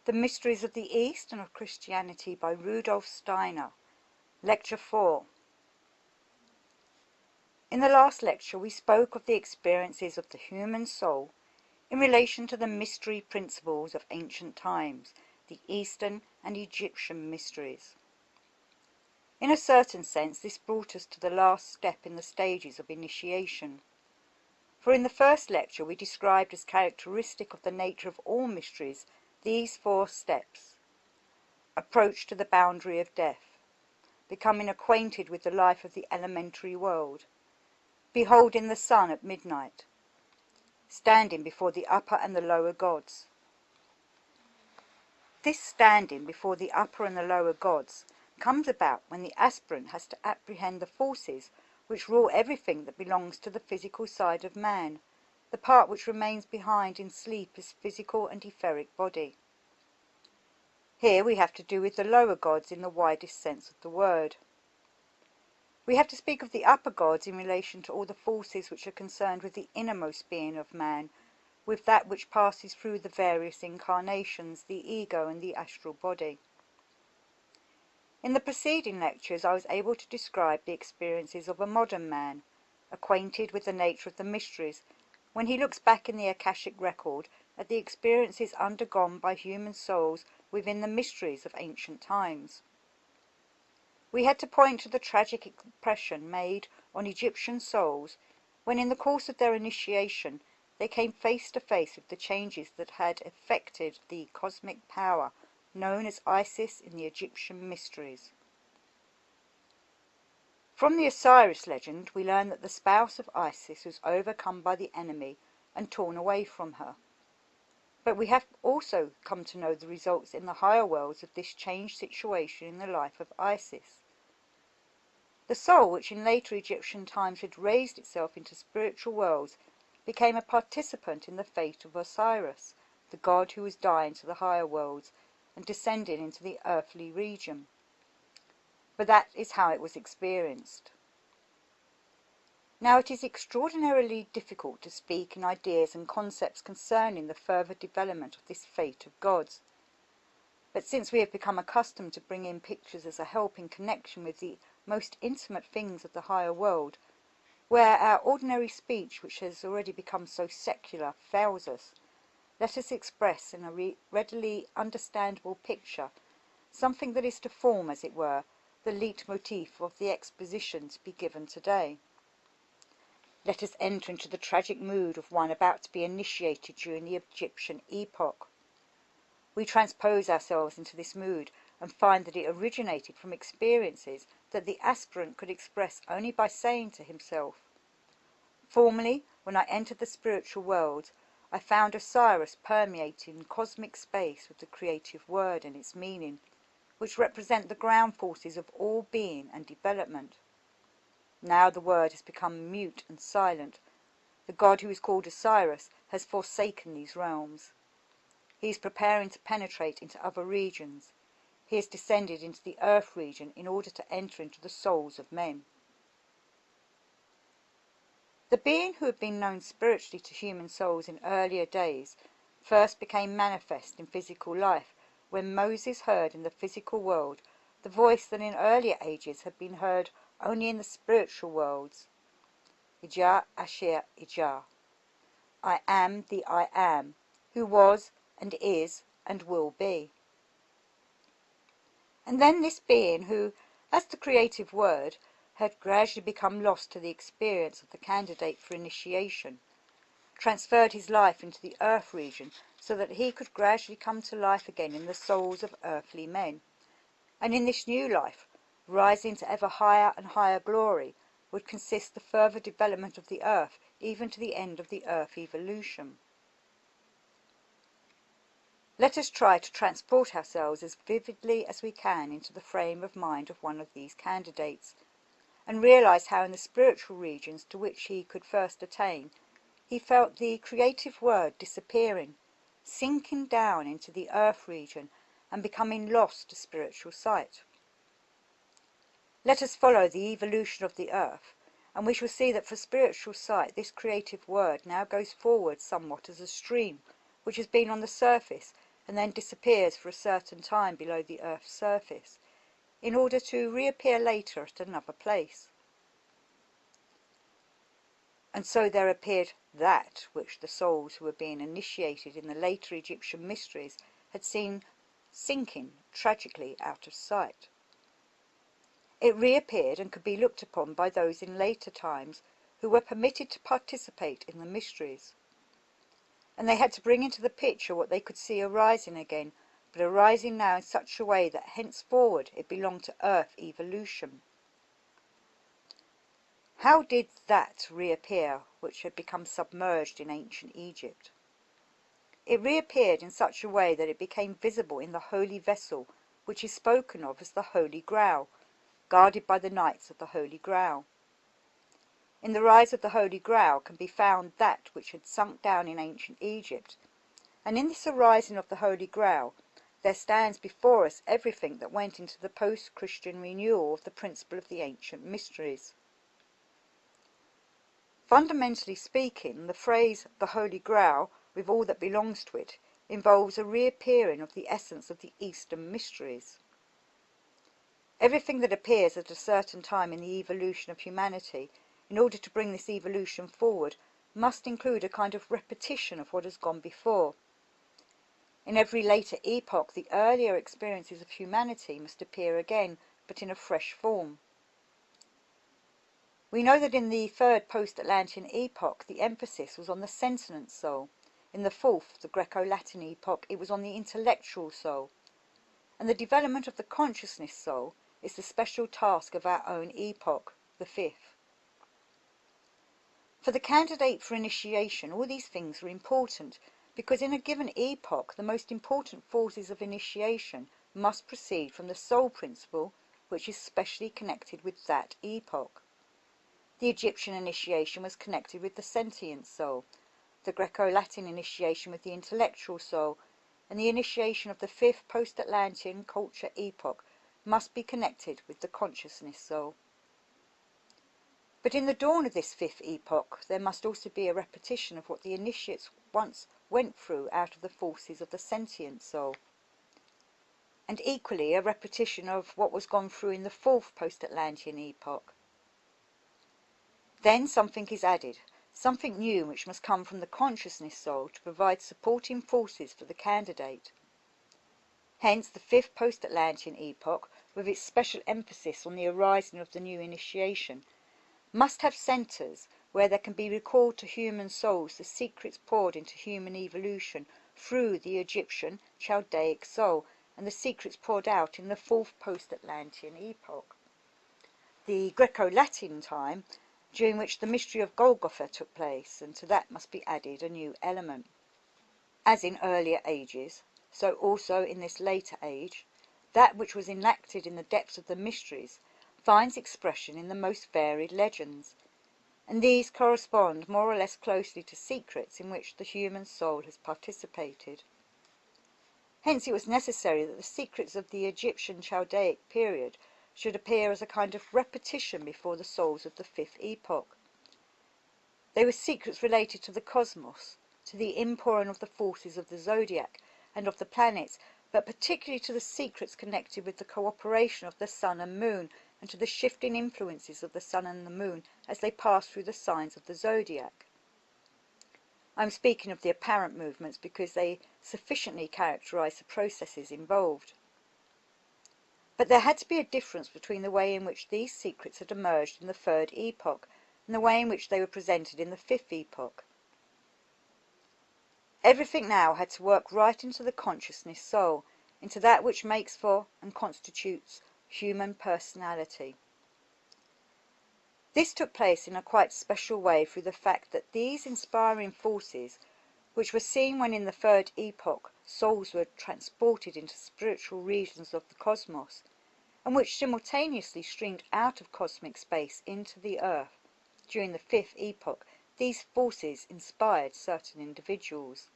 The Mysteries of the East and of Christianity by Rudolf Steiner. Lecture 4. In the last lecture we spoke of the experiences of the human soul in relation to the mystery principles of ancient times, the Eastern and Egyptian mysteries. In a certain sense this brought us to the last step in the stages of initiation. For in the first lecture we described as characteristic of the nature of all mysteries these 4 steps: approach to the boundary of death, becoming acquainted with the life of the elementary world, beholding the sun at midnight, standing before the upper and the lower gods. This standing before the upper and the lower gods comes about when the aspirant has to apprehend the forces which rule everything that belongs to the physical side of man, the part which remains behind in sleep as physical and etheric body. Here we have to do with the lower gods in the widest sense of the word. We have to speak of the upper gods in relation to all the forces which are concerned with the innermost being of man, with that which passes through the various incarnations, the ego and the astral body. In the preceding lectures I was able to describe the experiences of a modern man, acquainted with the nature of the mysteries, when he looks back in the Akashic record at the experiences undergone by human souls within the mysteries of ancient times. We had to point to the tragic impression made on Egyptian souls when in the course of their initiation they came face to face with the changes that had affected the cosmic power known as Isis in the Egyptian mysteries. From the Osiris legend we learn that the spouse of Isis was overcome by the enemy and torn away from her. But we have also come to know the results in the higher worlds of this changed situation in the life of Isis. The soul, which in later Egyptian times had raised itself into spiritual worlds, became a participant in the fate of Osiris, the god who was dying to the higher worlds and descending into the earthly region. But that is how it was experienced. Now it is extraordinarily difficult to speak in ideas and concepts concerning the further development of this fate of gods. But since we have become accustomed to bring in pictures as a help in connection with the most intimate things of the higher world, where our ordinary speech, which has already become so secular, fails us, let us express in a readily understandable picture something that is to form, as it were, the leitmotif of the exposition to be given today. Let us enter into the tragic mood of one about to be initiated during the Egyptian epoch. We transpose ourselves into this mood and find that it originated from experiences that the aspirant could express only by saying to himself, "Formerly, when I entered the spiritual world, I found Osiris permeating cosmic space with the creative word and its meaning, which represent the ground forces of all being and development. Now the word has become mute and silent. The god who is called Osiris has forsaken these realms. He is preparing to penetrate into other regions. He has descended into the earth region in order to enter into the souls of men." The being who had been known spiritually to human souls in earlier days first became manifest in physical life when Moses heard in the physical world the voice that in earlier ages had been heard only in the spiritual worlds. Ijah Asher Ijah. I am the I am, who was and is and will be. And then this being who, as the creative word, had gradually become lost to the experience of the candidate for initiation, transferred his life into the earth region so that he could gradually come to life again in the souls of earthly men, and in this new life, rising to ever higher and higher glory, would consist the further development of the earth even to the end of the earth evolution. Let us try to transport ourselves as vividly as we can into the frame of mind of one of these candidates, and realize how in the spiritual regions to which he could first attain, he felt the creative word disappearing, sinking down into the earth region and becoming lost to spiritual sight. Let us follow the evolution of the earth, and we shall see that for spiritual sight this creative word now goes forward somewhat as a stream which has been on the surface and then disappears for a certain time below the Earth's surface, in order to reappear later at another place. And so there appeared that which the souls who were being initiated in the later Egyptian mysteries had seen sinking tragically out of sight. It reappeared and could be looked upon by those in later times who were permitted to participate in the mysteries. And they had to bring into the picture what they could see arising again, but arising now in such a way that henceforward it belonged to earth evolution. How did that reappear which had become submerged in ancient Egypt? It reappeared in such a way that it became visible in the holy vessel which is spoken of as the Holy Grail, guarded by the Knights of the Holy Grail. In the rise of the Holy Grail can be found that which had sunk down in ancient Egypt, and in this arising of the Holy Grail there stands before us everything that went into the post-Christian renewal of the principle of the ancient mysteries. Fundamentally speaking, the phrase the Holy Grail, with all that belongs to it, involves a reappearing of the essence of the Eastern mysteries. Everything that appears at a certain time in the evolution of humanity, in order to bring this evolution forward, must include a kind of repetition of what has gone before. In every later epoch, the earlier experiences of humanity must appear again, but in a fresh form. We know that in the third post-Atlantean epoch, the emphasis was on the sentient soul. In the fourth, the Greco-Latin epoch, it was on the intellectual soul. And the development of the consciousness soul is the special task of our own epoch, the fifth. For the candidate for initiation, all these things are important, because in a given epoch, the most important forces of initiation must proceed from the soul principle, which is specially connected with that epoch. The Egyptian initiation was connected with the sentient soul, the Greco-Latin initiation with the intellectual soul, and the initiation of the fifth post-Atlantean culture epoch must be connected with the consciousness soul. But in the dawn of this fifth epoch, there must also be a repetition of what the initiates once went through out of the forces of the sentient soul, and equally a repetition of what was gone through in the fourth post-Atlantean epoch. Then something is added, something new which must come from the consciousness soul to provide supporting forces for the candidate. Hence the fifth post-Atlantean epoch, with its special emphasis on the arising of the new initiation, must have centres where there can be recalled to human souls the secrets poured into human evolution through the Egyptian Chaldaic soul, and the secrets poured out in the fourth post-Atlantean epoch, the Greco-Latin time, during which the mystery of Golgotha took place, and to that must be added a new element. As in earlier ages, so also in this later age, that which was enacted in the depths of the mysteries finds expression in the most varied legends, and these correspond more or less closely to secrets in which the human soul has participated. Hence it was necessary that the secrets of the Egyptian Chaldaic period should appear as a kind of repetition before the souls of the fifth epoch. They were secrets related to the cosmos, to the inpouring of the forces of the zodiac and of the planets, but particularly to the secrets connected with the cooperation of the sun and moon, and to the shifting influences of the sun and the moon as they pass through the signs of the zodiac. I am speaking of the apparent movements because they sufficiently characterize the processes involved. But there had to be a difference between the way in which these secrets had emerged in the third epoch and the way in which they were presented in the fifth epoch. Everything now had to work right into the consciousness soul, into that which makes for and constitutes human personality. This took place in a quite special way through the fact that these inspiring forces, which were seen when in the third epoch souls were transported into spiritual regions of the cosmos, and which simultaneously streamed out of cosmic space into the earth during the fifth epoch, these forces inspired certain individuals.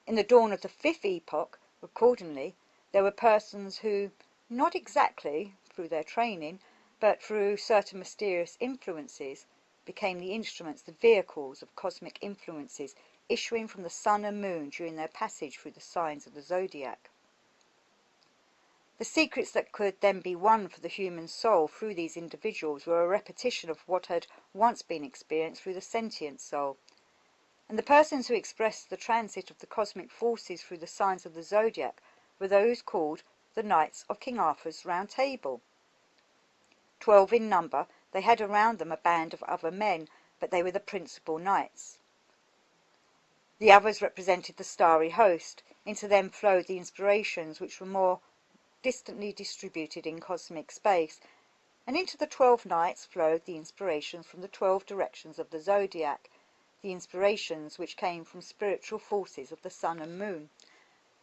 In the dawn of the fifth epoch, accordingly, there were persons who, not exactly through their training, but through certain mysterious influences, became the instruments, the vehicles of cosmic influences issuing from the sun and moon during their passage through the signs of the zodiac. The secrets that could then be won for the human soul through these individuals were a repetition of what had once been experienced through the sentient soul, and the persons who expressed the transit of the cosmic forces through the signs of the zodiac were those called the Knights of King Arthur's Round Table. 12 in number, they had around them a band of other men, but they were the principal knights. The others represented the starry host. Into them flowed the inspirations which were more distantly distributed in cosmic space, and into the 12 knights flowed the inspirations from the 12 directions of the zodiac. The inspirations which came from spiritual forces of the sun and moon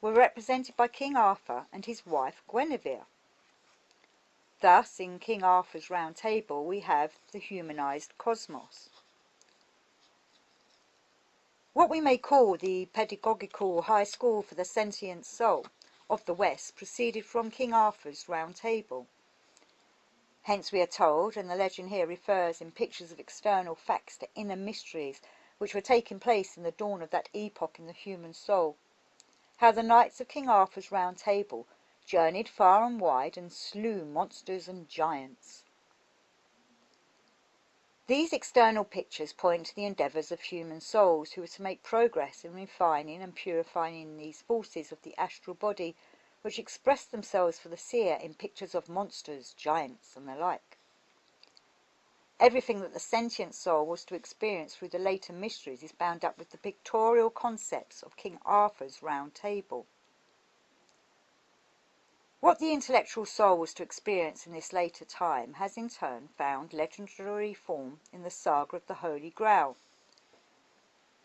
were represented by King Arthur and his wife Guinevere. Thus, in King Arthur's Round Table, we have the humanized cosmos. What we may call the pedagogical high school for the sentient soul of the West proceeded from King Arthur's Round Table. Hence we are told, and the legend here refers in pictures of external facts to inner mysteries which were taking place in the dawn of that epoch in the human soul, how the knights of King Arthur's Round Table journeyed far and wide and slew monsters and giants. These external pictures point to the endeavours of human souls who were to make progress in refining and purifying these forces of the astral body, which expressed themselves for the seer in pictures of monsters, giants, and the like. Everything that the sentient soul was to experience through the later mysteries is bound up with the pictorial concepts of King Arthur's Round Table. What the intellectual soul was to experience in this later time has in turn found legendary form in the saga of the Holy Grail.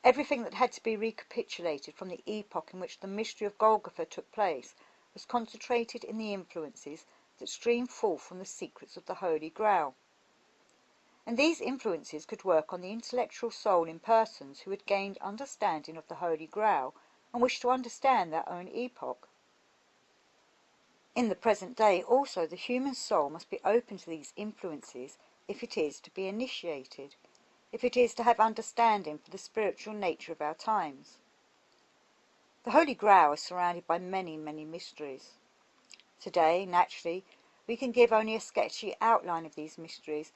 Everything that had to be recapitulated from the epoch in which the mystery of Golgotha took place was concentrated in the influences that streamed forth from the secrets of the Holy Grail. And these influences could work on the intellectual soul in persons who had gained understanding of the Holy Grail and wished to understand their own epoch. In the present day also the human soul must be open to these influences if it is to be initiated, if it is to have understanding for the spiritual nature of our times. The Holy Grail is surrounded by many, many mysteries. Today, naturally, we can give only a sketchy outline of these mysteries,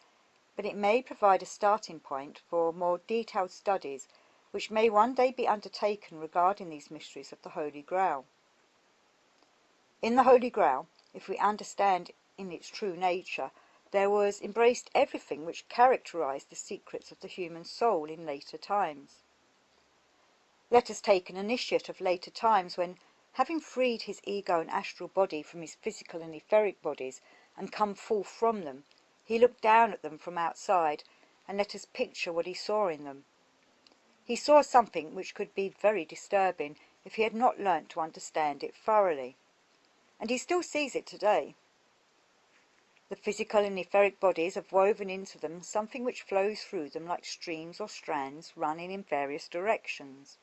but it may provide a starting point for more detailed studies which may one day be undertaken regarding these mysteries of the Holy Grail. In the Holy Grail, if we understand in its true nature, there was embraced everything which characterized the secrets of the human soul in later times. Let us take an initiate of later times when, having freed his ego and astral body from his physical and etheric bodies and come forth from them, he looked down at them from outside, and let us picture what he saw in them. He saw something which could be very disturbing if he had not learnt to understand it thoroughly. And he still sees it today. The physical and etheric bodies have woven into them something which flows through them like streams or strands running in various directions.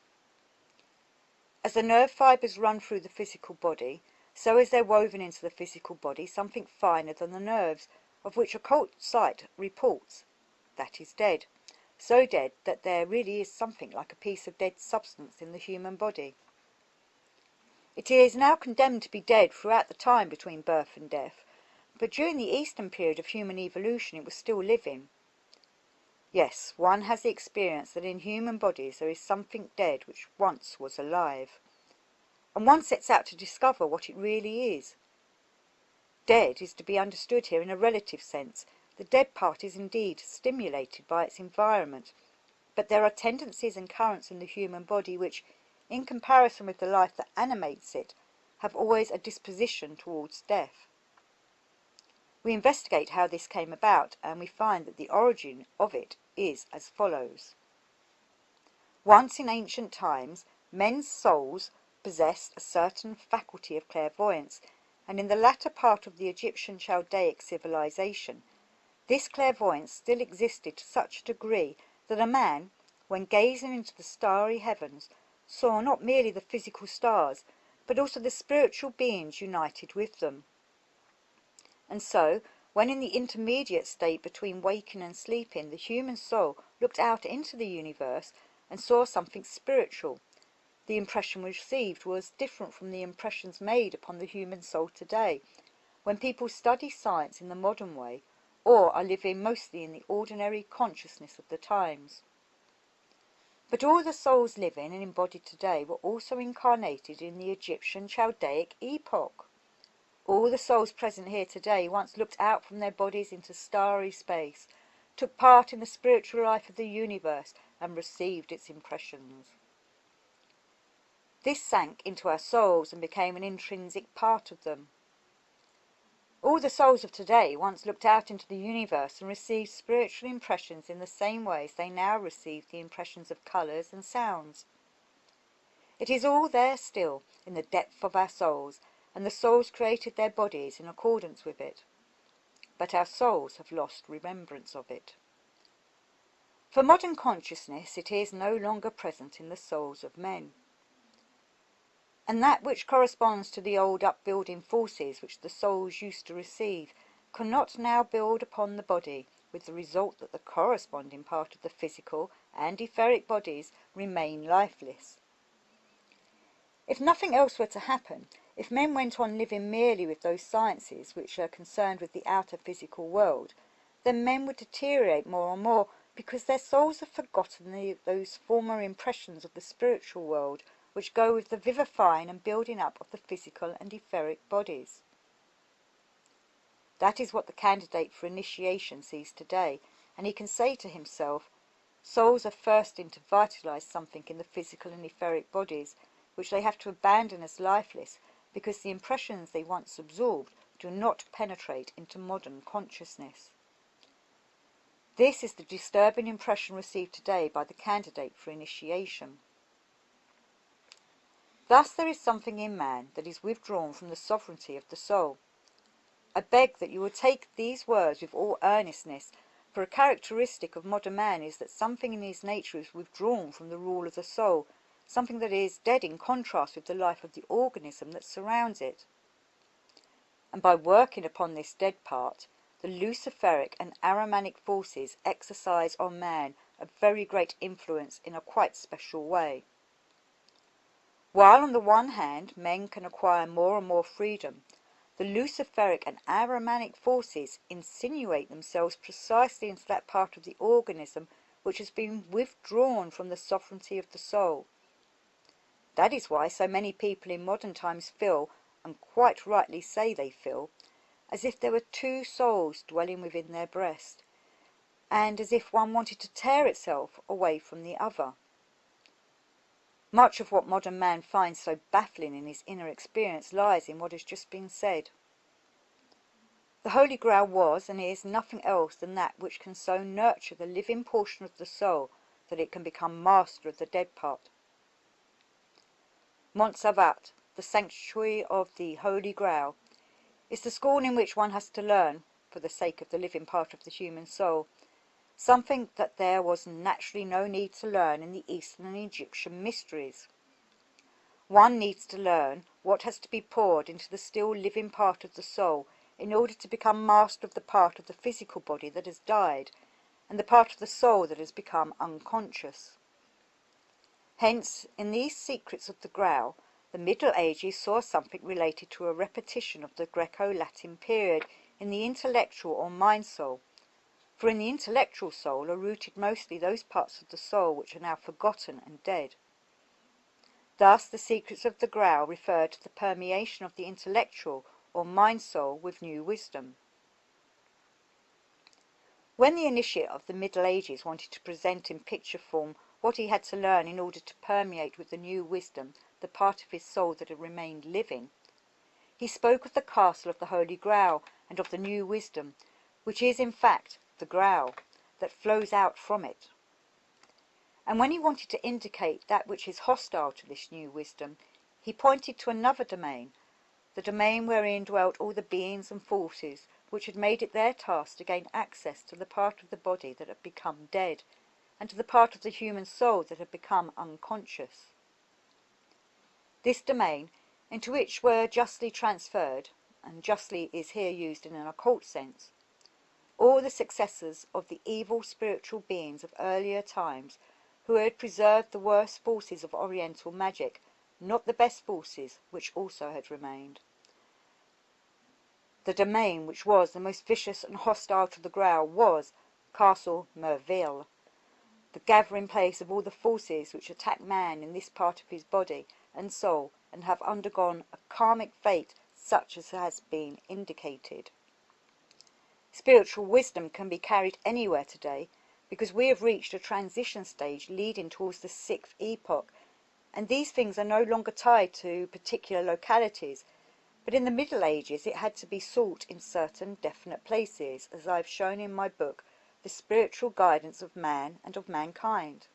As the nerve fibres run through the physical body, so is there woven into the physical body something finer than the nerves, of which occult sight reports that is dead, so dead that there really is something like a piece of dead substance in the human body. It is now condemned to be dead throughout the time between birth and death, but during the Eastern period of human evolution it was still living. Yes, one has the experience that in human bodies there is something dead which once was alive, and one sets out to discover what it really is. Dead is to be understood here in a relative sense. The dead part is indeed stimulated by its environment, but there are tendencies and currents in the human body which, in comparison with the life that animates it, have always a disposition towards death. We investigate how this came about, and we find that the origin of it is as follows. Once in ancient times, men's souls possessed a certain faculty of clairvoyance, and in the latter part of the Egyptian Chaldaic civilization, this clairvoyance still existed to such a degree that a man, when gazing into the starry heavens, saw not merely the physical stars, but also the spiritual beings united with them. And so, when in the intermediate state between waking and sleeping, the human soul looked out into the universe and saw something spiritual. The impression received was different from the impressions made upon the human soul today, when people study science in the modern way, or are living mostly in the ordinary consciousness of the times. But all the souls living and embodied today were also incarnated in the Egyptian Chaldaic epoch. All the souls present here today once looked out from their bodies into starry space, took part in the spiritual life of the universe, and received its impressions. This sank into our souls and became an intrinsic part of them. All the souls of today once looked out into the universe and received spiritual impressions in the same way as they now receive the impressions of colours and sounds. It is all there still, in the depth of our souls, and the souls created their bodies in accordance with it. But our souls have lost remembrance of it. For modern consciousness, it is no longer present in the souls of men. And that which corresponds to the old upbuilding forces which the souls used to receive cannot now build upon the body, with the result that the corresponding part of the physical and etheric bodies remain lifeless. If nothing else were to happen, if men went on living merely with those sciences which are concerned with the outer physical world, then men would deteriorate more and more, because their souls have forgotten those former impressions of the spiritual world which go with the vivifying and building up of the physical and etheric bodies. That is what the candidate for initiation sees today, and he can say to himself, souls are thirsting to vitalize something in the physical and etheric bodies, which they have to abandon as lifeless, because the impressions they once absorbed do not penetrate into modern consciousness. This is the disturbing impression received today by the candidate for initiation. Thus there is something in man that is withdrawn from the sovereignty of the soul. I beg that you will take these words with all earnestness, for a characteristic of modern man is that something in his nature is withdrawn from the rule of the soul, something that is dead in contrast with the life of the organism that surrounds it. And by working upon this dead part, the luciferic and Ahrimanic forces exercise on man a very great influence in a quite special way. While on the one hand men can acquire more and more freedom, the luciferic and Ahrimanic forces insinuate themselves precisely into that part of the organism which has been withdrawn from the sovereignty of the soul. That is why so many people in modern times feel, and quite rightly say they feel, as if there were two souls dwelling within their breast, and as if one wanted to tear itself away from the other. Much of what modern man finds so baffling in his inner experience lies in what has just been said. The Holy Grail was and is nothing else than that which can so nurture the living portion of the soul that it can become master of the dead part. Montserrat, the sanctuary of the Holy Grail, is the school in which one has to learn, for the sake of the living part of the human soul, something that there was naturally no need to learn in the Eastern and Egyptian mysteries. One needs to learn what has to be poured into the still living part of the soul in order to become master of the part of the physical body that has died, and the part of the soul that has become unconscious. Hence, in these secrets of the Grail, the Middle Ages saw something related to a repetition of the Greco-Latin period in the intellectual or mind soul, for in the intellectual soul are rooted mostly those parts of the soul which are now forgotten and dead. Thus the secrets of the Grail refer to the permeation of the intellectual or mind soul with new wisdom. When the initiate of the Middle Ages wanted to present in picture form what he had to learn in order to permeate with the new wisdom the part of his soul that had remained living, he spoke of the castle of the Holy Grail and of the new wisdom, which is in fact the Grail, that flows out from it. And when he wanted to indicate that which is hostile to this new wisdom, he pointed to another domain, the domain wherein dwelt all the beings and forces which had made it their task to gain access to the part of the body that had become dead, and to the part of the human soul that had become unconscious. This domain, into which were justly transferred, and justly is here used in an occult sense, all the successors of the evil spiritual beings of earlier times, who had preserved the worst forces of Oriental magic, not the best forces, which also had remained. The domain which was the most vicious and hostile to the Grail was Castle Merville, the gathering place of all the forces which attack man in this part of his body and soul and have undergone a karmic fate such as has been indicated. Spiritual wisdom can be carried anywhere today because we have reached a transition stage leading towards the 6th epoch, and these things are no longer tied to particular localities, but in the Middle Ages it had to be sought in certain definite places, as I have shown in my book, The Spiritual Guidance of Man and of Mankind.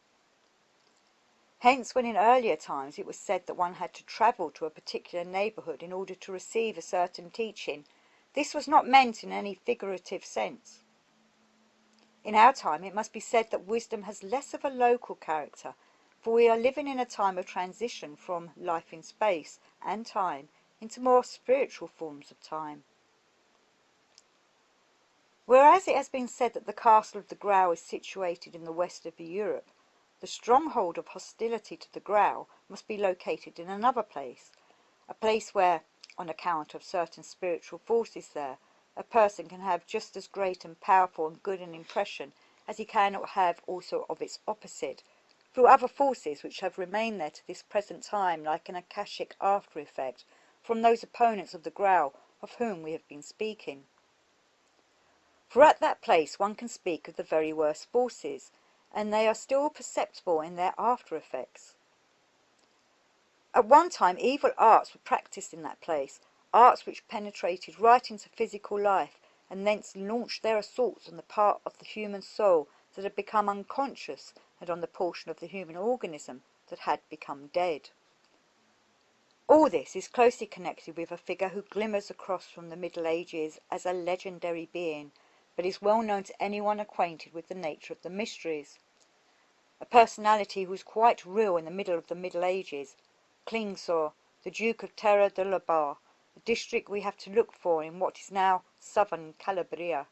Hence, when in earlier times it was said that one had to travel to a particular neighbourhood in order to receive a certain teaching, this was not meant in any figurative sense. In our time it must be said that wisdom has less of a local character, for we are living in a time of transition from life in space and time into more spiritual forms of time. Whereas it has been said that the Castle of the Grail is situated in the west of Europe, the stronghold of hostility to the Grail must be located in another place, a place where, on account of certain spiritual forces there, a person can have just as great and powerful and good an impression as he cannot have also of its opposite, through other forces which have remained there to this present time like an akashic after effect from those opponents of the Grail of whom we have been speaking. For at that place one can speak of the very worst forces, and they are still perceptible in their after effects. At one time evil arts were practised in that place, arts which penetrated right into physical life, and thence launched their assaults on the part of the human soul that had become unconscious, and on the portion of the human organism that had become dead. All this is closely connected with a figure who glimmers across from the Middle Ages as a legendary being, but is well known to anyone acquainted with the nature of the mysteries. A personality who was quite real in the middle of the Middle Ages, Klingsor, the Duke of Terra de Lobau, a district we have to look for in what is now southern Calabria.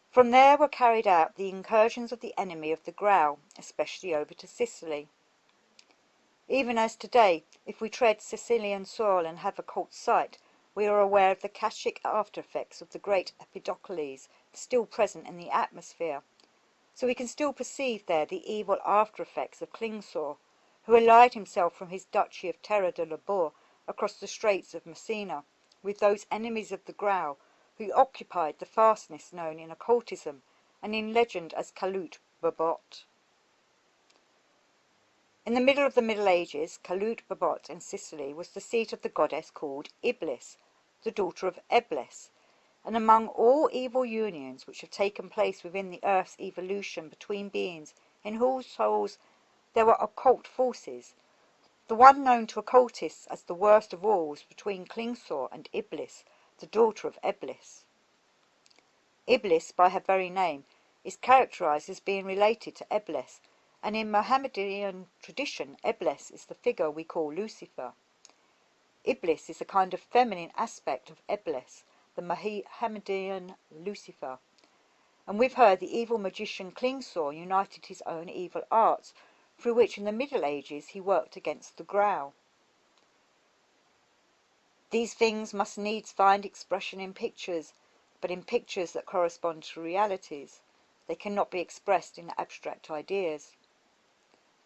From there were carried out the incursions of the enemy of the Grail, especially over to Sicily. Even as today, if we tread Sicilian soil and have occult sight, we are aware of the akashic after-effects of the great Empedocles still present in the atmosphere, so we can still perceive there the evil after-effects of Klingsor, who allied himself from his duchy of Terra de Lobau across the Straits of Messina, with those enemies of the Grail who occupied the fastness known in occultism and in legend as Calut Babot. In the middle of the Middle Ages, Calut Babot in Sicily was the seat of the goddess called Iblis, the daughter of Eblis, and among all evil unions which have taken place within the earth's evolution between beings in whose souls there were occult forces, the one known to occultists as the worst of all was between Klingsor and Iblis, the daughter of Eblis. Iblis, by her very name, is characterized as being related to Eblis, and in Mohammedan tradition Eblis is the figure we call Lucifer. Iblis is a kind of feminine aspect of Eblis, the Mohammedan Lucifer, and with her the evil magician Klingsor united his own evil arts, through which in the Middle Ages he worked against the Grail. These things must needs find expression in pictures, but in pictures that correspond to realities. They cannot be expressed in abstract ideas.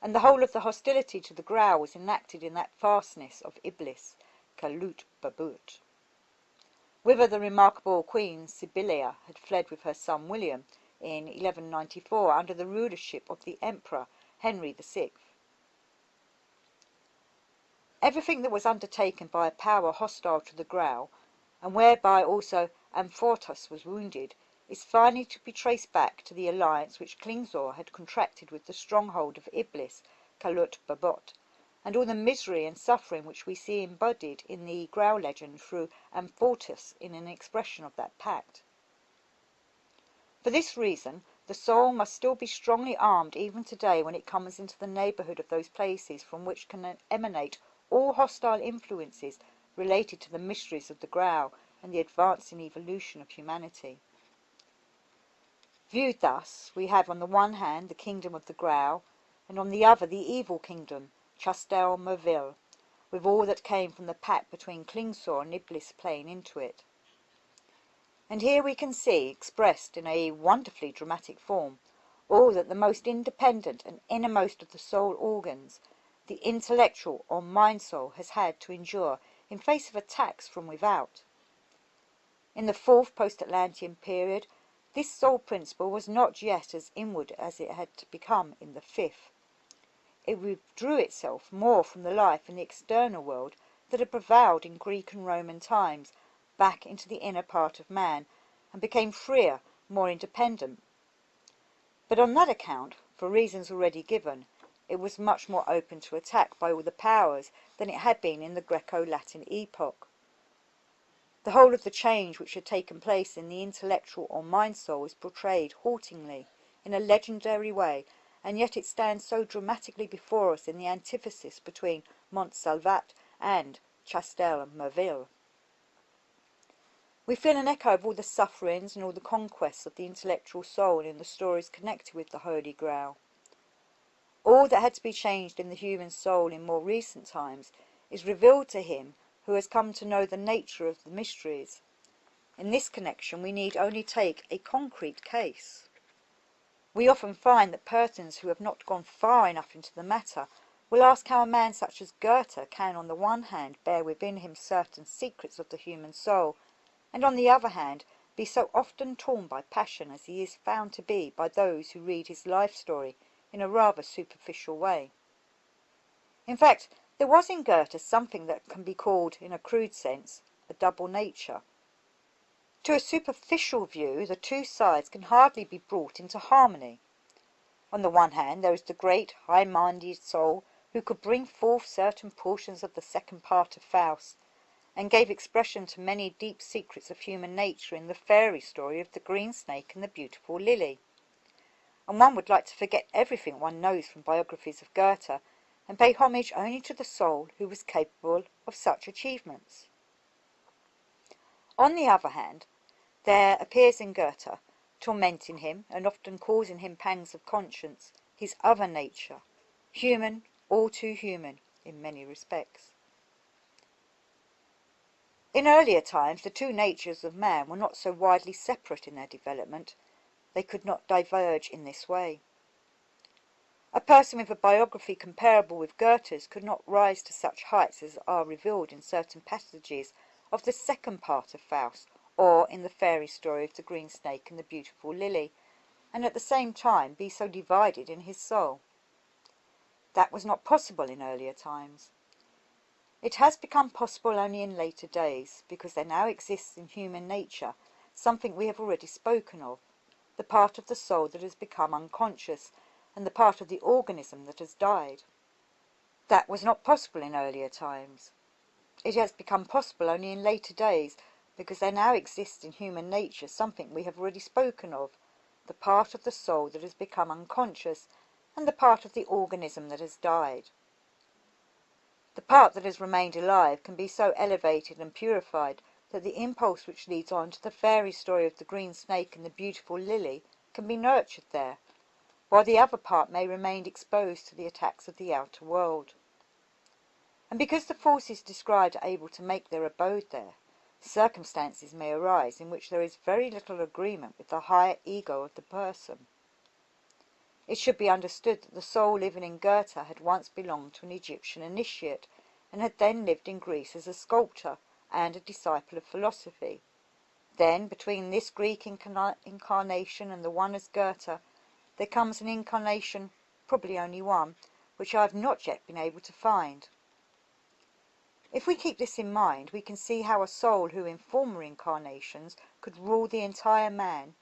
And the whole of the hostility to the Grail was enacted in that fastness of Iblis, Calut Babut, whither the remarkable Queen Sibylla had fled with her son William in 1194 under the rulership of the Emperor Henry VI. Everything that was undertaken by a power hostile to the Grail, and whereby also Amfortas was wounded, is finally to be traced back to the alliance which Klingsor had contracted with the stronghold of Iblis, Calut Babot, and all the misery and suffering which we see embodied in the Grail legend through Amfortas in an expression of that pact. For this reason, the soul must still be strongly armed even today when it comes into the neighbourhood of those places from which can emanate all hostile influences related to the mysteries of the Grail and the advancing evolution of humanity. Viewed thus, we have on the one hand the kingdom of the Grau, and on the other the evil kingdom, Chastel Merville, with all that came from the pact between Klingsor and Iblis playing into it. And here we can see, expressed in a wonderfully dramatic form, all that the most independent and innermost of the soul organs, the intellectual or mind soul, has had to endure in face of attacks from without. In the fourth post-Atlantean period, this soul principle was not yet as inward as it had become in the fifth. It withdrew itself more from the life in the external world that had prevailed in Greek and Roman times, back into the inner part of man, and became freer, more independent. But on that account, for reasons already given, it was much more open to attack by all the powers than it had been in the Greco-Latin epoch. The whole of the change which had taken place in the intellectual or mind soul is portrayed hauntingly, in a legendary way, and yet it stands so dramatically before us in the antithesis between Montsalvat and Chastel Merville. We feel an echo of all the sufferings and all the conquests of the intellectual soul in the stories connected with the Holy Grail. All that had to be changed in the human soul in more recent times is revealed to him who has come to know the nature of the mysteries. In this connection we need only take a concrete case. We often find that persons who have not gone far enough into the matter will ask how a man such as Goethe can on the one hand bear within him certain secrets of the human soul, and on the other hand be so often torn by passion as he is found to be by those who read his life story in a rather superficial way. In fact, there was in Goethe something that can be called, in a crude sense, a double nature. To a superficial view, the two sides can hardly be brought into harmony. On the one hand, there is the great, high-minded soul who could bring forth certain portions of the second part of Faust, and gave expression to many deep secrets of human nature in the fairy story of the green snake and the beautiful lily. And one would like to forget everything one knows from biographies of Goethe, and pay homage only to the soul who was capable of such achievements. On the other hand, there appears in Goethe, tormenting him and often causing him pangs of conscience, his other nature, human, all too human in many respects. In earlier times the two natures of man were not so widely separate in their development. They could not diverge in this way. A person with a biography comparable with Goethe's could not rise to such heights as are revealed in certain passages of the second part of Faust, or in the fairy story of the green snake and the beautiful lily, and at the same time be so divided in his soul. That was not possible in earlier times. It has become possible only in later days, because there now exists in human nature something we have already spoken of, the part of the soul that has become unconscious, and the part of the organism that has died. That was not possible in earlier times. It has become possible only in later days, because there now exists in human nature something we have already spoken of, the part of the soul that has become unconscious, and the part of the organism that has died. The part that has remained alive can be so elevated and purified that the impulse which leads on to the fairy story of the green snake and the beautiful lily can be nurtured there, while the other part may remain exposed to the attacks of the outer world. And because the forces described are able to make their abode there, circumstances may arise in which there is very little agreement with the higher ego of the person. It should be understood that the soul living in Goethe had once belonged to an Egyptian initiate, and had then lived in Greece as a sculptor and a disciple of philosophy. Then, between this Greek incarnation and the one as Goethe, there comes an incarnation, probably only one, which I have not yet been able to find. If we keep this in mind, we can see how a soul who in former incarnations could rule the entire man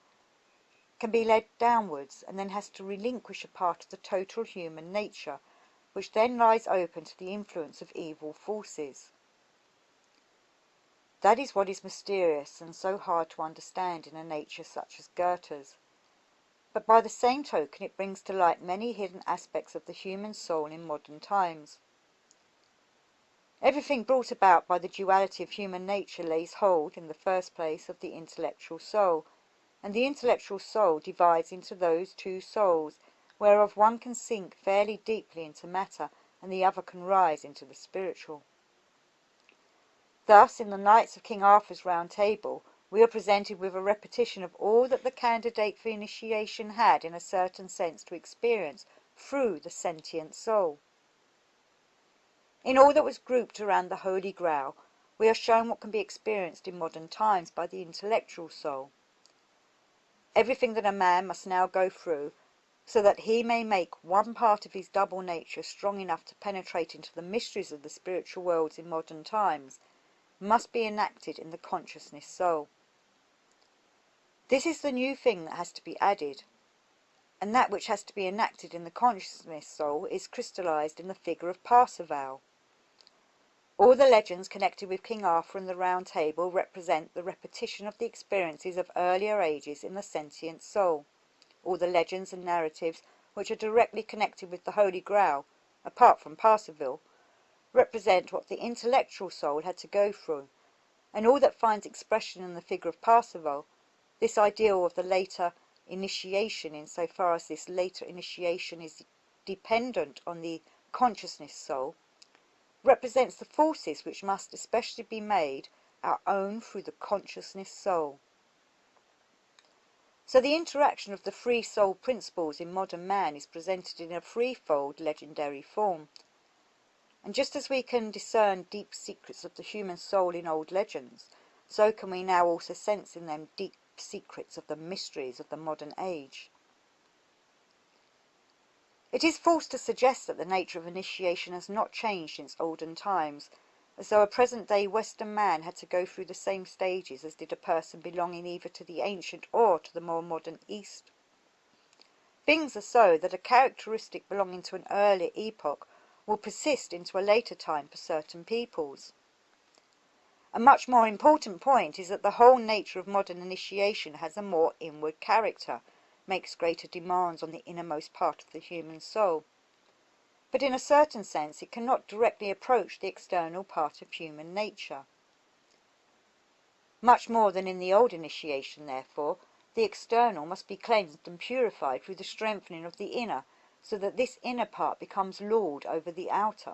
can be led downwards, and then has to relinquish a part of the total human nature, which then lies open to the influence of evil forces. That is what is mysterious and so hard to understand in a nature such as Goethe's. But by the same token it brings to light many hidden aspects of the human soul in modern times. Everything brought about by the duality of human nature lays hold, in the first place, of the intellectual soul, and the intellectual soul divides into those two souls, whereof one can sink fairly deeply into matter, and the other can rise into the spiritual. Thus, in the Knights of King Arthur's Round Table, we are presented with a repetition of all that the candidate for initiation had, in a certain sense, to experience through the sentient soul. In all that was grouped around the Holy Grail, we are shown what can be experienced in modern times by the intellectual soul. Everything that a man must now go through, so that he may make one part of his double nature strong enough to penetrate into the mysteries of the spiritual worlds in modern times, must be enacted in the consciousness soul. This is the new thing that has to be added, and that which has to be enacted in the consciousness soul is crystallized in the figure of Parzival. All the legends connected with King Arthur and the Round Table represent the repetition of the experiences of earlier ages in the sentient soul. All the legends and narratives which are directly connected with the Holy Grail, apart from Parzival, represent what the intellectual soul had to go through, and all that finds expression in the figure of Parzival, this ideal of the later initiation, in so far as this later initiation is dependent on the consciousness soul, represents the forces which must especially be made our own through the consciousness soul. So the interaction of the free soul principles in modern man is presented in a threefold legendary form. And just as we can discern deep secrets of the human soul in old legends, so can we now also sense in them deep secrets of the mysteries of the modern age. It is false to suggest that the nature of initiation has not changed since olden times, as though a present-day Western man had to go through the same stages as did a person belonging either to the ancient or to the more modern East. Things are so that a characteristic belonging to an earlier epoch will persist into a later time for certain peoples. A much more important point is that the whole nature of modern initiation has a more inward character, makes greater demands on the innermost part of the human soul. But in a certain sense it cannot directly approach the external part of human nature. Much more than in the old initiation, therefore, the external must be cleansed and purified through the strengthening of the inner, so that this inner part becomes lord over the outer.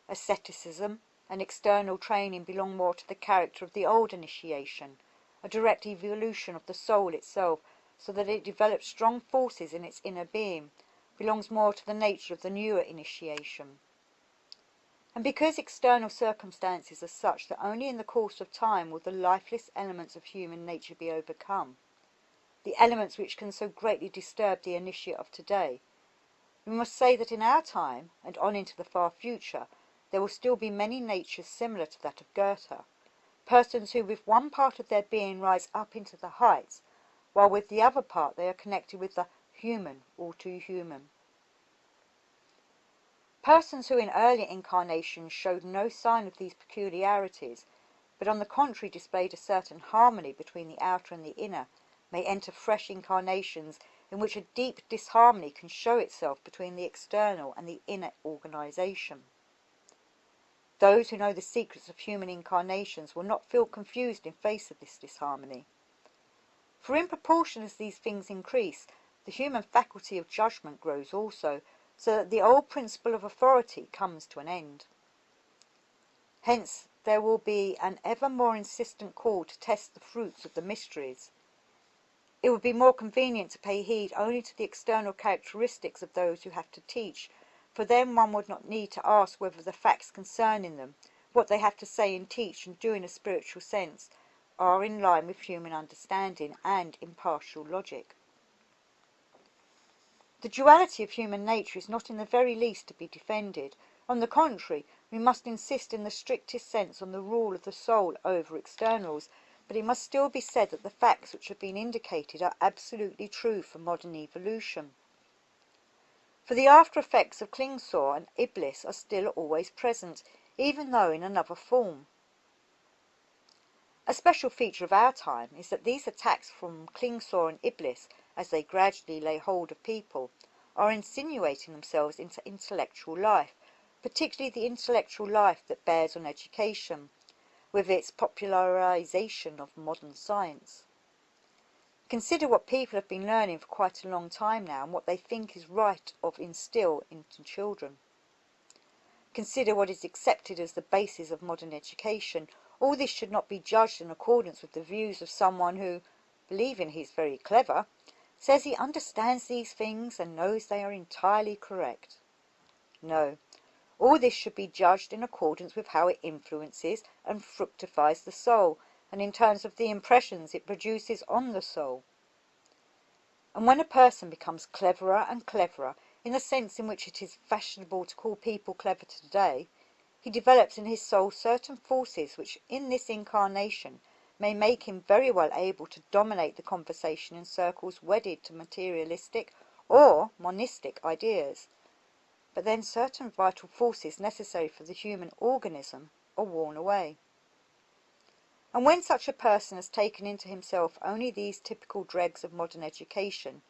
Asceticism and external training belong more to the character of the old initiation, a direct evolution of the soul itself, so that it develops strong forces in its inner being, belongs more to the nature of the newer initiation. And because external circumstances are such that only in the course of time will the lifeless elements of human nature be overcome, the elements which can so greatly disturb the initiate of today, we must say that in our time, and on into the far future, there will still be many natures similar to that of Goethe, persons who with one part of their being rise up into the heights, while with the other part they are connected with the human, all too human. Persons who in earlier incarnations showed no sign of these peculiarities, but on the contrary displayed a certain harmony between the outer and the inner, may enter fresh incarnations in which a deep disharmony can show itself between the external and the inner organization. Those who know the secrets of human incarnations will not feel confused in face of this disharmony. For in proportion as these things increase, the human faculty of judgment grows also, so that the old principle of authority comes to an end. Hence there will be an ever more insistent call to test the fruits of the mysteries. It would be more convenient to pay heed only to the external characteristics of those who have to teach, for then one would not need to ask whether the facts concerning them, what they have to say and teach and do in a spiritual sense, are in line with human understanding and impartial logic. The duality of human nature is not in the very least to be defended. On the contrary, we must insist in the strictest sense on the rule of the soul over externals, but it must still be said that the facts which have been indicated are absolutely true for modern evolution. For the after-effects of Klingsor and Iblis are still always present, even though in another form. A special feature of our time is that these attacks from Klingsor and Iblis, as they gradually lay hold of people, are insinuating themselves into intellectual life, particularly the intellectual life that bears on education, with its popularization of modern science. Consider what people have been learning for quite a long time now and what they think is right of instill into children. Consider what is accepted as the basis of modern education. All this should not be judged in accordance with the views of someone who, believing he is very clever, says he understands these things and knows they are entirely correct. No, all this should be judged in accordance with how it influences and fructifies the soul, and in terms of the impressions it produces on the soul. And when a person becomes cleverer and cleverer, in the sense in which it is fashionable to call people clever today, he develops in his soul certain forces which in this incarnation may make him very well able to dominate the conversation in circles wedded to materialistic or monistic ideas. But then certain vital forces necessary for the human organism are worn away. And when such a person has taken into himself only these typical dregs of modern education,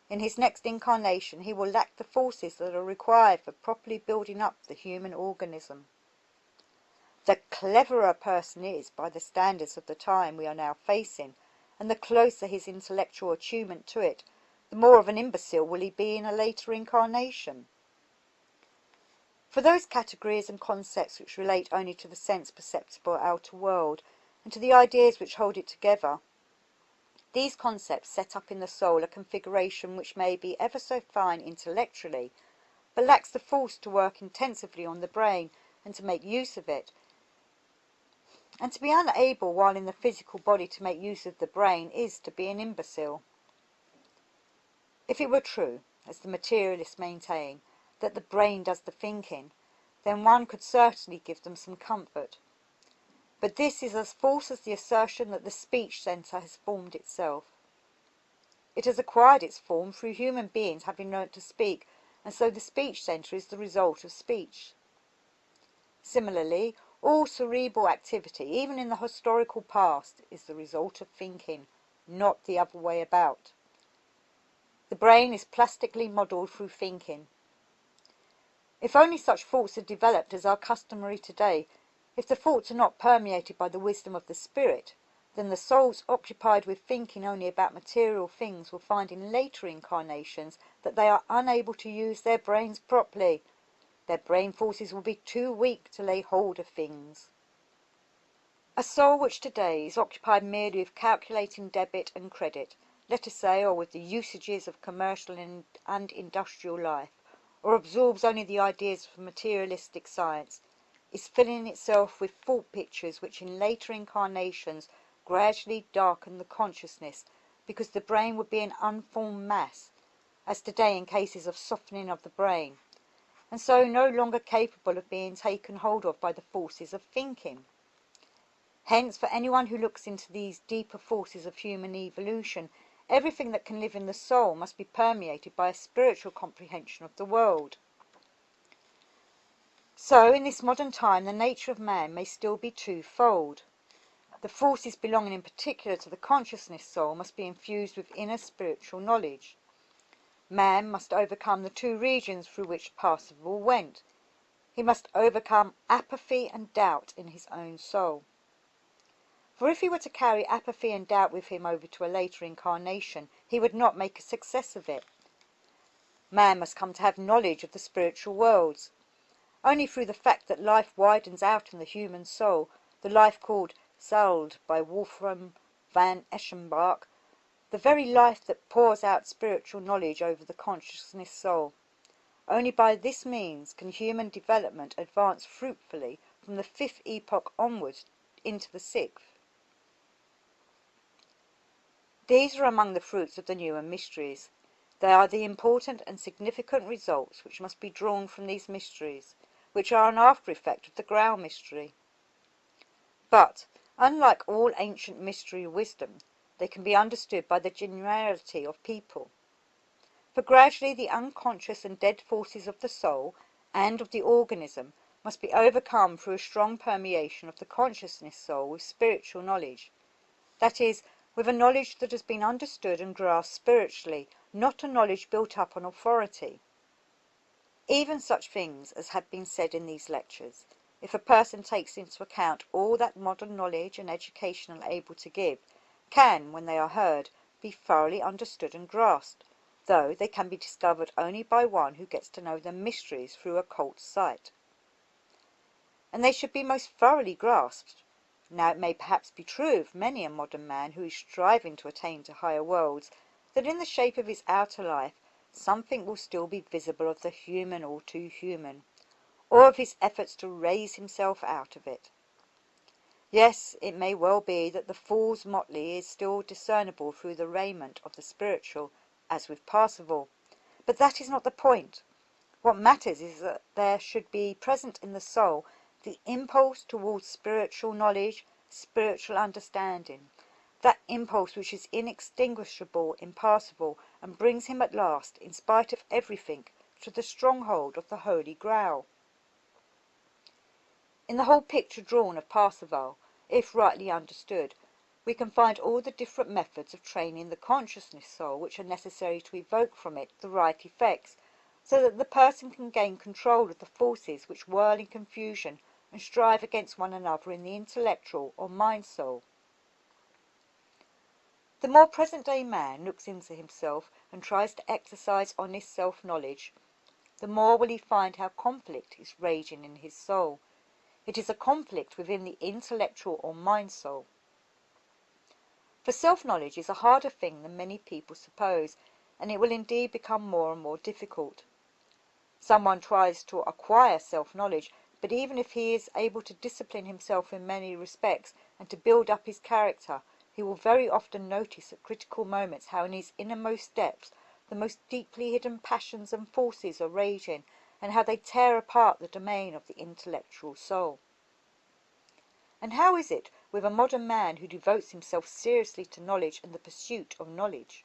in his next incarnation he will lack the forces that are required for properly building up the human organism. The cleverer a person is by the standards of the time we are now facing, and the closer his intellectual attunement to it, the more of an imbecile will he be in a later incarnation. For those categories and concepts which relate only to the sense-perceptible outer world, and to the ideas which hold it together, these concepts set up in the soul a configuration which may be ever so fine intellectually, but lacks the force to work intensively on the brain and to make use of it. And to be unable while in the physical body to make use of the brain is to be an imbecile. If it were true, as the materialists maintain, that the brain does the thinking, then one could certainly give them some comfort. But this is as false as the assertion that the speech centre has formed itself. It has acquired its form through human beings having learnt to speak, and so the speech centre is the result of speech. Similarly, all cerebral activity, even in the historical past, is the result of thinking, not the other way about. The brain is plastically modelled through thinking. If only such thoughts are developed as are customary today, if the thoughts are not permeated by the wisdom of the spirit, then the souls occupied with thinking only about material things will find in later incarnations that they are unable to use their brains properly. Their brain forces will be too weak to lay hold of things. A soul which today is occupied merely with calculating debit and credit, let us say, or with the usages of commercial and industrial life, or absorbs only the ideas of materialistic science, is filling itself with thought pictures which in later incarnations gradually darken the consciousness, because the brain would be an unformed mass, as today in cases of softening of the brain, and so no longer capable of being taken hold of by the forces of thinking. Hence, for anyone who looks into these deeper forces of human evolution, everything that can live in the soul must be permeated by a spiritual comprehension of the world. So, in this modern time, the nature of man may still be twofold. The forces belonging in particular to the consciousness soul must be infused with inner spiritual knowledge. Man must overcome the two regions through which Parsifal went. He must overcome apathy and doubt in his own soul. For if he were to carry apathy and doubt with him over to a later incarnation, he would not make a success of it. Man must come to have knowledge of the spiritual worlds. Only through the fact that life widens out in the human soul, the life called Sould by Wolfram van Eschenbach, the very life that pours out spiritual knowledge over the consciousness soul. Only by this means can human development advance fruitfully from the fifth epoch onwards into the sixth. These are among the fruits of the newer mysteries. They are the important and significant results which must be drawn from these mysteries, which are an after-effect of the Graal mystery. But, unlike all ancient mystery wisdom, they can be understood by the generality of people. For gradually the unconscious and dead forces of the soul and of the organism must be overcome through a strong permeation of the consciousness soul with spiritual knowledge, that is, with a knowledge that has been understood and grasped spiritually, not a knowledge built up on authority. Even such things as have been said in these lectures, if a person takes into account all that modern knowledge and education are able to give, can, when they are heard, be thoroughly understood and grasped, though they can be discovered only by one who gets to know the mysteries through occult sight. And they should be most thoroughly grasped. Now it may perhaps be true of many a modern man who is striving to attain to higher worlds, that in the shape of his outer life something will still be visible of the human all too human, or of his efforts to raise himself out of it. Yes, it may well be that the fool's motley is still discernible through the raiment of the spiritual, as with Parsifal, but that is not the point. What matters is that there should be present in the soul the impulse towards spiritual knowledge, spiritual understanding, that impulse which is inextinguishable in Parsifal and brings him at last, in spite of everything, to the stronghold of the Holy Grail. In the whole picture drawn of Parsifal, if rightly understood, we can find all the different methods of training the consciousness soul which are necessary to evoke from it the right effects, so that the person can gain control of the forces which whirl in confusion and strive against one another in the intellectual or mind soul. The more present-day man looks into himself and tries to exercise honest self-knowledge, the more will he find how conflict is raging in his soul. It is a conflict within the intellectual or mind soul. For self-knowledge is a harder thing than many people suppose, and it will indeed become more and more difficult. Someone tries to acquire self-knowledge, but even if he is able to discipline himself in many respects and to build up his character, he will very often notice at critical moments how in his innermost depths the most deeply hidden passions and forces are raging, and how they tear apart the domain of the intellectual soul. And how is it with a modern man who devotes himself seriously to knowledge and the pursuit of knowledge?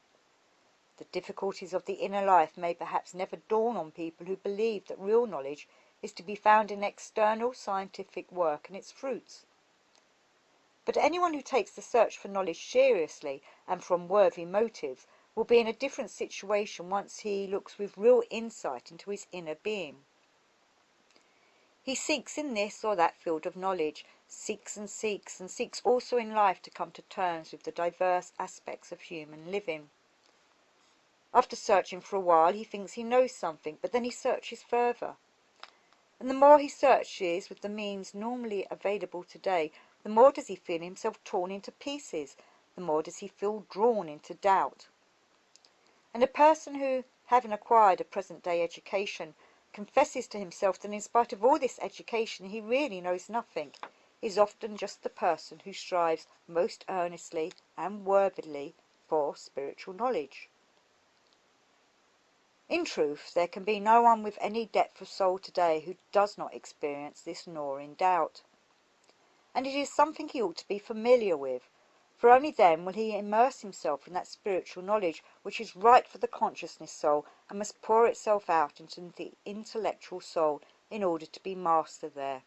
The difficulties of the inner life may perhaps never dawn on people who believe that real knowledge is to be found in external scientific work and its fruits. But anyone who takes the search for knowledge seriously and from worthy motives will be in a different situation once he looks with real insight into his inner being. He seeks in this or that field of knowledge, seeks and seeks also in life to come to terms with the diverse aspects of human living. After searching for a while he thinks he knows something, but then he searches further. And the more he searches with the means normally available today, the more does he feel himself torn into pieces, the more does he feel drawn into doubt. And a person who, having acquired a present-day education, confesses to himself that in spite of all this education he really knows nothing, is often just the person who strives most earnestly and worthily for spiritual knowledge. In truth, there can be no one with any depth of soul today who does not experience this gnawing doubt. And it is something he ought to be familiar with, for only then will he immerse himself in that spiritual knowledge which is right for the consciousness soul and must pour itself out into the intellectual soul in order to be master there.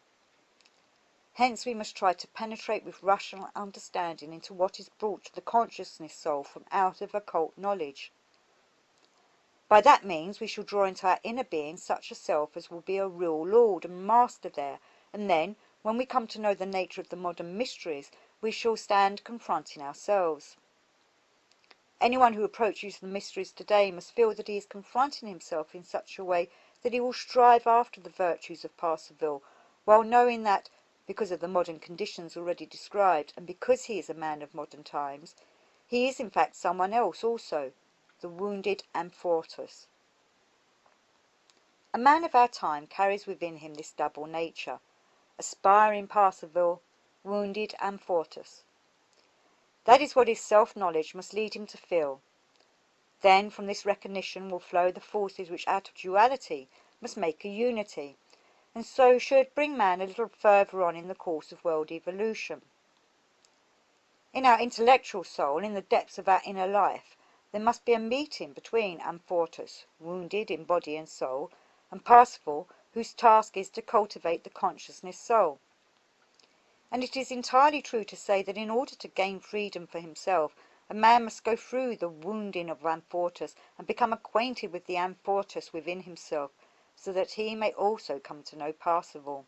Hence we must try to penetrate with rational understanding into what is brought to the consciousness soul from out of occult knowledge. By that means we shall draw into our inner being such a self as will be a real lord and master there, and then, when we come to know the nature of the modern mysteries, we shall stand confronting ourselves. Anyone who approaches the mysteries today must feel that he is confronting himself in such a way that he will strive after the virtues of Parsifal, while knowing that, because of the modern conditions already described, and because he is a man of modern times, he is in fact someone else also, the wounded Amfortas. A man of our time carries within him this double nature, aspiring Parsifal, wounded Amfortas. That is what his self-knowledge must lead him to feel. Then from this recognition will flow the forces which out of duality must make a unity, and so should bring man a little further on in the course of world evolution. In our intellectual soul, in the depths of our inner life, there must be a meeting between Amfortas, wounded in body and soul, and Parsifal, whose task is to cultivate the consciousness soul. And it is entirely true to say that in order to gain freedom for himself, a man must go through the wounding of Amfortas and become acquainted with the Amfortas within himself, so that he may also come to know Parsifal.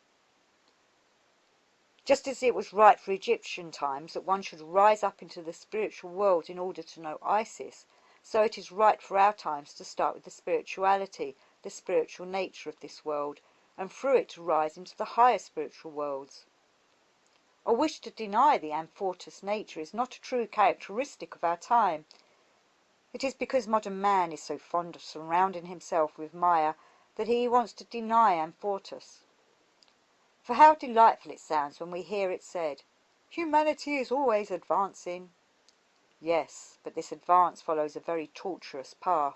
Just as it was right for Egyptian times that one should rise up into the spiritual world in order to know Isis, so it is right for our times to start with the spirituality, the spiritual nature of this world, and through it to rise into the higher spiritual worlds. A wish to deny the amorphous nature is not a true characteristic of our time. It is because modern man is so fond of surrounding himself with Maya that he wants to deny amorphous. For how delightful it sounds when we hear it said, "Humanity is always advancing." Yes, but this advance follows a very tortuous path,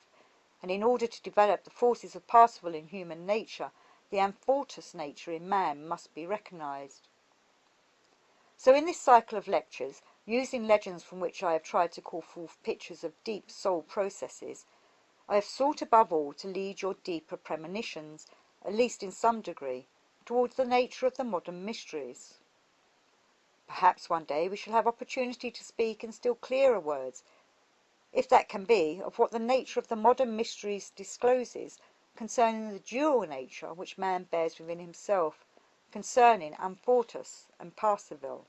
and in order to develop the forces of Parzival in human nature, the amorphous nature in man must be recognized. So in this cycle of lectures, using legends from which I have tried to call forth pictures of deep soul processes, I have sought above all to lead your deeper premonitions, at least in some degree, towards the nature of the modern mysteries. Perhaps one day we shall have opportunity to speak in still clearer words, if that can be, of what the nature of the modern mysteries discloses concerning the dual nature which man bears within himself, concerning amorphous and Parzival.